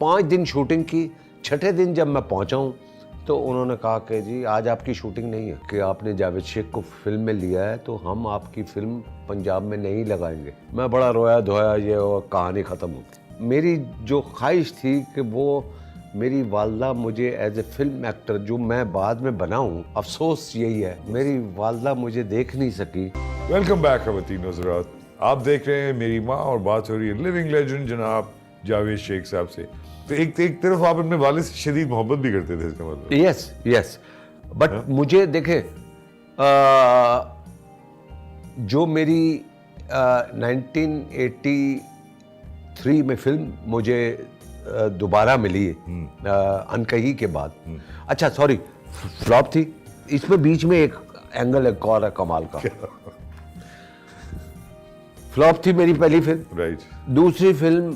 5 दिन शूटिंग की। छठे दिन जब मैं पहुंचा हूं तो उन्होंने कहा कि जी आज आपकी शूटिंग नहीं है, कि आपने जावेद शेख को फिल्म में लिया है तो हम आपकी फिल्म पंजाब में नहीं लगाएंगे। मैं बड़ा रोया धोया, ये और कहानी ख़त्म हो गई। मेरी जो ख्वाहिश थी कि वो मेरी वालदा मुझे एज ए फिल्म एक्टर, जो मैं बाद में बना हूँ, अफसोस यही है मेरी वालदा मुझे देख नहीं सकी। वेलकम बैक खवातीन हज़रात, आप देख रहे हैं मेरी माँ और बात हो रही है लिविंग लेजेंड जनाब जावेद शेख साहब से। तो एक तरफ आप अपने वालिद से शदीद मोहब्बत भी करते थे, इसका मतलब? यस बट मुझे देखे जो मेरी 1983 में फिल्म मुझे दोबारा मिली अनकही के बाद, अच्छा सॉरी फ्लॉप थी। इसमें बीच में एक एंगल एक और है कमाल का। फ्लॉप थी मेरी पहली फिल्म। राइट। दूसरी फिल्म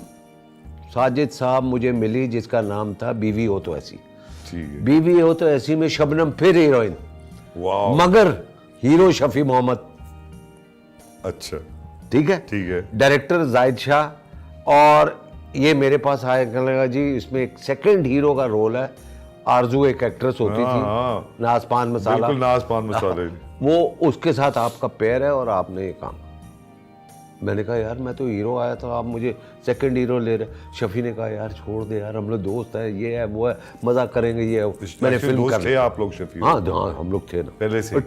साजिद साहब मुझे मिली जिसका नाम था बीवी हो तो ऐसी। ठीक है। बीवी हो तो ऐसी में शबनम फिर हीरोइन, वाह, मगर हीरो शफी मोहम्मद। अच्छा, ठीक है। डायरेक्टर जाहिद शाह। और ये मेरे पास आया, कहने लगा जी इसमें एक सेकंड हीरो का रोल है। आरजू एक एक्ट्रेस होती थी, नाज पान मसाला, बिल्कुल नाज पान मसाला। वो उसके साथ आपका पेयर है और आपने ये काम। मैंने कहा यार मैं तो हीरो आया था, आप मुझे सेकंड हीरो ले रहे। शफी ने कहा यार छोड़ दे यार, हम लोग दोस्त है, ये है वो है, मजाक करेंगे ये है। मैंने फिल्म कर थे आप लोग शफी? हाँ हम लोग थे ना पहले से। और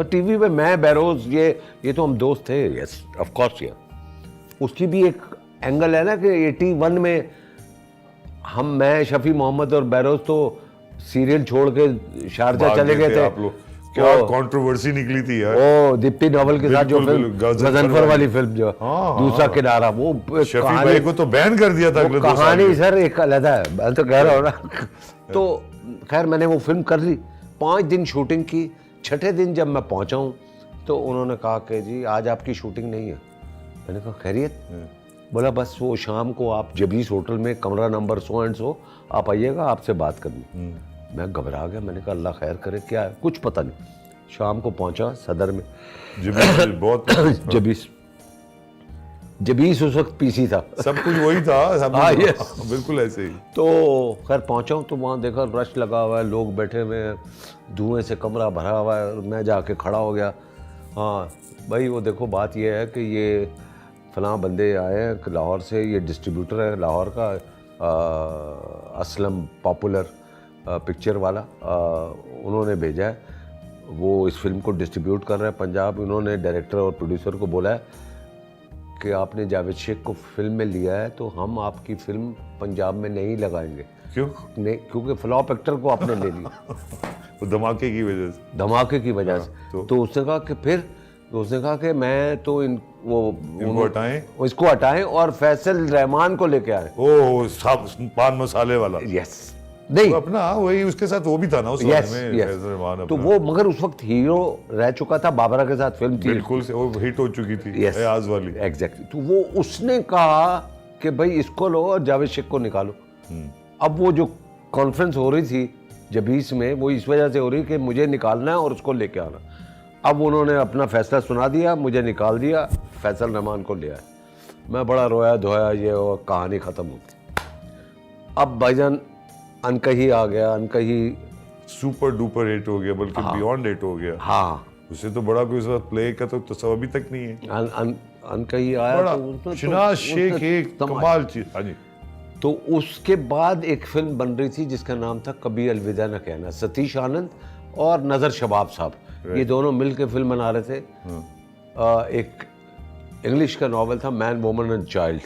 टीवी पे मैं बैरोज ये तो हम दोस्त थे। यस ऑफ कोर्स यार। उसकी भी एक एंगल है ना कि 81 में मैं शफी मोहम्मद और बैरोज तो सीरियल छोड़ के शारजा चले गए थे। आप लोग क्या कंट्रोवर्सी निकली थी यार। ओ दीप्ति नोवेल के साथ जो फिल्म गजनफर वाली फिल्म जो दूसरा किनारा, वो शफी भाई को तो बैन कर दिया था अगले 2 साल। कहानी सर एक अलग है, मैं तो कह रहा हूँ ना। तो खैर मैंने वो फिल्म कर ली। 5 दिन शूटिंग की। छठे दिन जब मैं पहुंचा हूँ तो उन्होंने कहा कि जी आज आपकी शूटिंग नहीं है। मैंने कहा खैरियत? बोला बस वो शाम को आप जबीस होटल में कमरा नंबर सो एंड सो आप आइएगा, आपसे बात करनी। मैं घबरा गया। मैंने कहा अल्लाह खैर करे, क्या है? कुछ पता नहीं। शाम को पहुंचा सदर में। बहुत जबीस उस वक्त पीसी था, सब कुछ वही था, सब बिल्कुल ऐसे ही। तो खैर पहुंचा हूं तो वहाँ देखा रश लगा हुआ है, लोग बैठे हुए हैं, धुएं से कमरा भरा हुआ है। मैं जाके खड़ा हो गया। हाँ भाई वो देखो बात ये है कि ये फलां बंदे आए हैं लाहौर से, ये डिस्ट्रीब्यूटर है लाहौर का, असलम पॉपुलर पिक्चर वाला, उन्होंने भेजा है, वो इस फिल्म को डिस्ट्रीब्यूट कर रहे हैं पंजाब। उन्होंने डायरेक्टर और प्रोड्यूसर को बोला है कि आपने जावेद शेख को फिल्म में लिया है तो हम आपकी फिल्म पंजाब में नहीं लगाएंगे। क्यों? नहीं, क्योंकि फ्लॉप एक्टर को आपने ले लिया। वो धमाके की वजह से। धमाके की वजह से। तो उसने कहा कि फिर उसने कहा कि मैं तो इसको हटाएं और फैसल रहमान को लेके आए। ओह पान मसाले वाला। यस नहीं अपना वही उसके साथ वो भी था ना उस yes, yes. तो वो मगर उस वक्त हीरो रह चुका था, बाबरा के साथ फिल्म थी बिल्कुल से, वो हिट हो चुकी थी yes, आज वाली। एग्जैक्टली। तो वो उसने कहा कि भाई इसको लो और जावेद शेख को निकालो। अब वो जो कॉन्फ्रेंस हो रही थी जबीस में, वो इस वजह से हो रही कि मुझे निकालना है और उसको लेके आना। अब उन्होंने अपना फैसला सुना दिया, मुझे निकाल दिया, फैसल रहमान को ले आया। मैं बड़ा रोया धोया, ये और कहानी ख़त्म हो गई। अब भाईजान अनकही आ गया। अनकही सुपर डुपर हिट हो गया, बल्कि बियॉन्ड हिट हो गया। हाँ उससे तो बड़ा कोई साथ प्ले का तो सब अभी तक नहीं है। अनकही आया तो शनाज शेख एक कमाल चीज। हाँ जी। तो उसके बाद एक फिल्म बन रही थी जिसका नाम था कभी अलविदा न कहना। सतीश आनंद और नजर शबाब साहब ये दोनों मिलकर फिल्म बना रहे थे। एक इंग्लिश का नॉवल था मैन वुमन एंड चाइल्ड,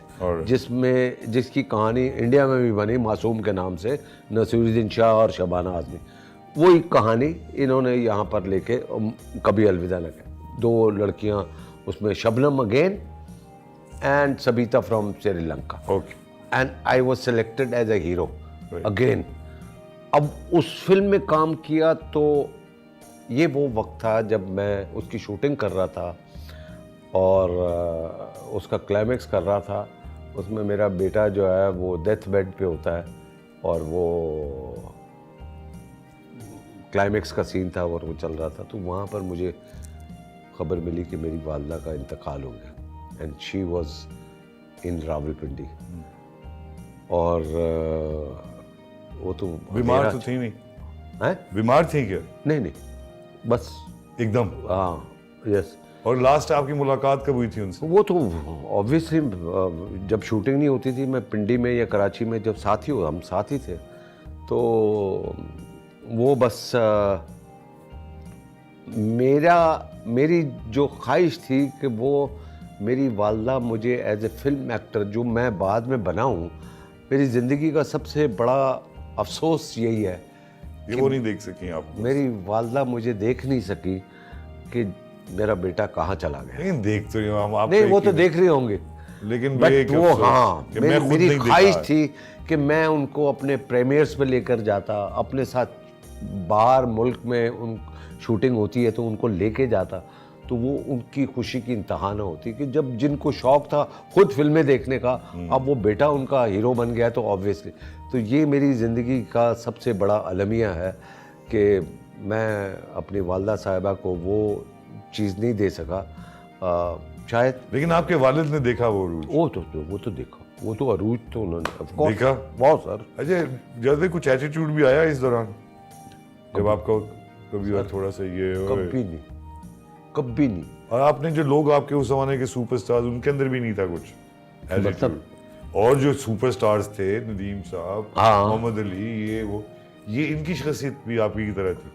जिसकी कहानी इंडिया में भी बनी मासूम के नाम से, नसीरुद्दीन शाह और शबाना आजमी। वो एक कहानी इन्होंने यहाँ पर लेके कभी अलविदा न कहे। 2 लड़कियाँ उसमें, Shabnam again and Sabita from Sri Lanka. And I was selected as a hero again. अब उस फिल्म में काम किया तो ये वो वक्त था जब मैं उसकी शूटिंग कर रहा था और उसका क्लाइमेक्स कर रहा था। उसमें मेरा बेटा जो है वो डेथ बेड पे होता है और वो क्लाइमेक्स का सीन था और वो चल रहा था। तो वहाँ पर मुझे खबर मिली कि मेरी वालदा का इंतकाल हो गया and she was in Rawalpindi. और वो तो बीमार अंधेरा तो थी नहीं? है? बीमार थी क्या नहीं नहीं, बस एकदम? हाँ, यस। और लास्ट आपकी मुलाकात कब हुई थी उनसे? वो तो ऑब्वियसली जब शूटिंग नहीं होती थी, मैं पिंडी में या कराची में जब साथी हो, हम साथ ही थे, तो वो बस मेरी जो ख्वाहिश थी कि वो मेरी वालदा मुझे एज ए फिल्म एक्टर जो मैं बाद में बना हूँ, मेरी ज़िंदगी का सबसे बड़ा अफसोस यही है ये वो नहीं देख सकी आप? मेरी वालदा मुझे देख नहीं सकी कि मेरा बेटा कहाँ चला गया। लेकिन देख तो रही हूँ हम आप। नहीं, वो तो देख रहे होंगे, लेकिन बट वो हाँ, मेरी नहीं ख्वाहिश देखा। थी कि मैं उनको अपने प्रीमियर्स पे लेकर जाता, अपने साथ बाहर मुल्क में उन शूटिंग होती है तो उनको लेके जाता, तो वो उनकी खुशी की इंतहा ना होती कि जब जिनको शौक था खुद फिल्में देखने का, अब वो बेटा उनका हीरो बन गया, तो ऑब्वियसली तो ये मेरी ज़िंदगी का सबसे बड़ा अलमिया है कि मैं अपनी वालदा साहिबा को वो चीज़ नहीं दे सका शायद। लेकिन आपके वालिद ने देखा वो अरूज? वो तो देखा, वो तो अरूज तो उन्होंने of course देखा? बहुत सर। अच्छा, जैसे कुछ एटीट्यूड भी आया इस दौरान जब आपको कभी और थोड़ा सा ये कभी नहीं, कभी नहीं। और आपने जो लोग आपके उस जमाने के सुपरस्टार्स, उनके अंदर भी नहीं था कुछ एटीट्यूड? और जो सुपरस्टार्स थे, नदीम साहब, हाँ। मोहम्मद अली, ये इनकी शख्सियत भी आपकी की तरह थी?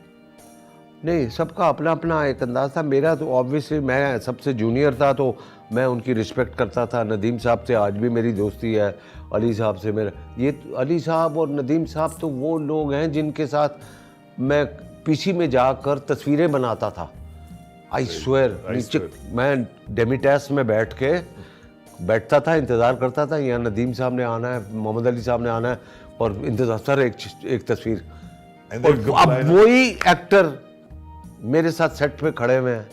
नहीं, सबका अपना अपना एक अंदाज था। मेरा तो ऑब्वियसली मैं सबसे जूनियर था तो मैं उनकी रिस्पेक्ट करता था। नदीम साहब से आज भी मेरी दोस्ती है, अली साहब से मेरा, ये अली साहब और नदीम साहब तो वो लोग हैं जिनके साथ मैं पीसी में जाकर तस्वीरें बनाता था। आई स्वेयर, नीचे मैं डेमिटेस में बैठता था, इंतज़ार करता था यहाँ नदीम साहब ने आना है, मोहम्मद अली साहब ने आना है, और इंतज़ार सर एक तस्वीर। और अब वही एक्टर मेरे साथ सेट पे खड़े हुए हैं,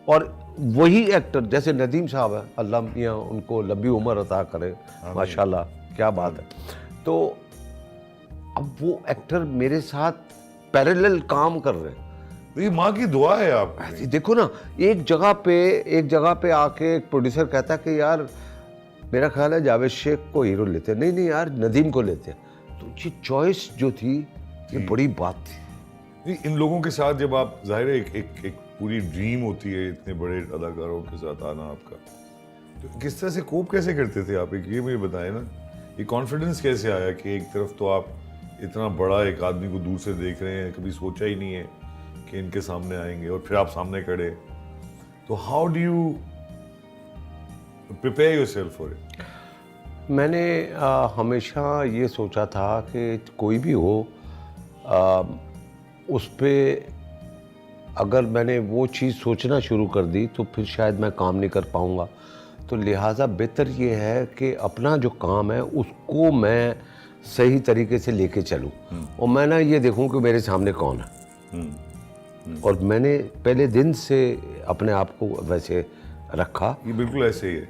और वही एक्टर जैसे नदीम साहब है, अल्लाह मियाँ उनको लंबी उम्र अता करे, माशाल्लाह, क्या बात है। तो अब वो एक्टर मेरे साथ पैरेलल काम कर रहे हैं। तो ये माँ की दुआ है आप? देखो ना, एक जगह पे आके एक प्रोड्यूसर कहता है कि यार मेरा ख्याल है जावेद शेख को हीरो लेते हैं, नहीं यार नदीम को लेते हैं। तो ये चॉइस जो थी, ये बड़ी बात थी। इन लोगों के साथ जब आप, जाहिर है एक पूरी ड्रीम होती है इतने बड़े अदाकारों के साथ आना आपका, तो किस तरह से कोप कैसे करते थे आप? ये मुझे बताएं ना, ये कॉन्फिडेंस कैसे आया कि एक तरफ तो आप इतना बड़ा एक आदमी को दूर से देख रहे हैं, कभी सोचा ही नहीं है कि इनके सामने आएंगे, और फिर आप सामने खड़े, तो how do you prepare yourself for it? मैंने हमेशा ये सोचा था कि कोई भी हो, उस पे अगर मैंने वो चीज़ सोचना शुरू कर दी तो फिर शायद मैं काम नहीं कर पाऊँगा। तो लिहाजा बेहतर ये है कि अपना जो काम है उसको मैं सही तरीके से लेके चलूँ, और मैं ना ये देखूँ कि मेरे सामने कौन है। और मैंने पहले दिन से अपने आप को वैसे रखा। ये बिल्कुल ऐसे ही है।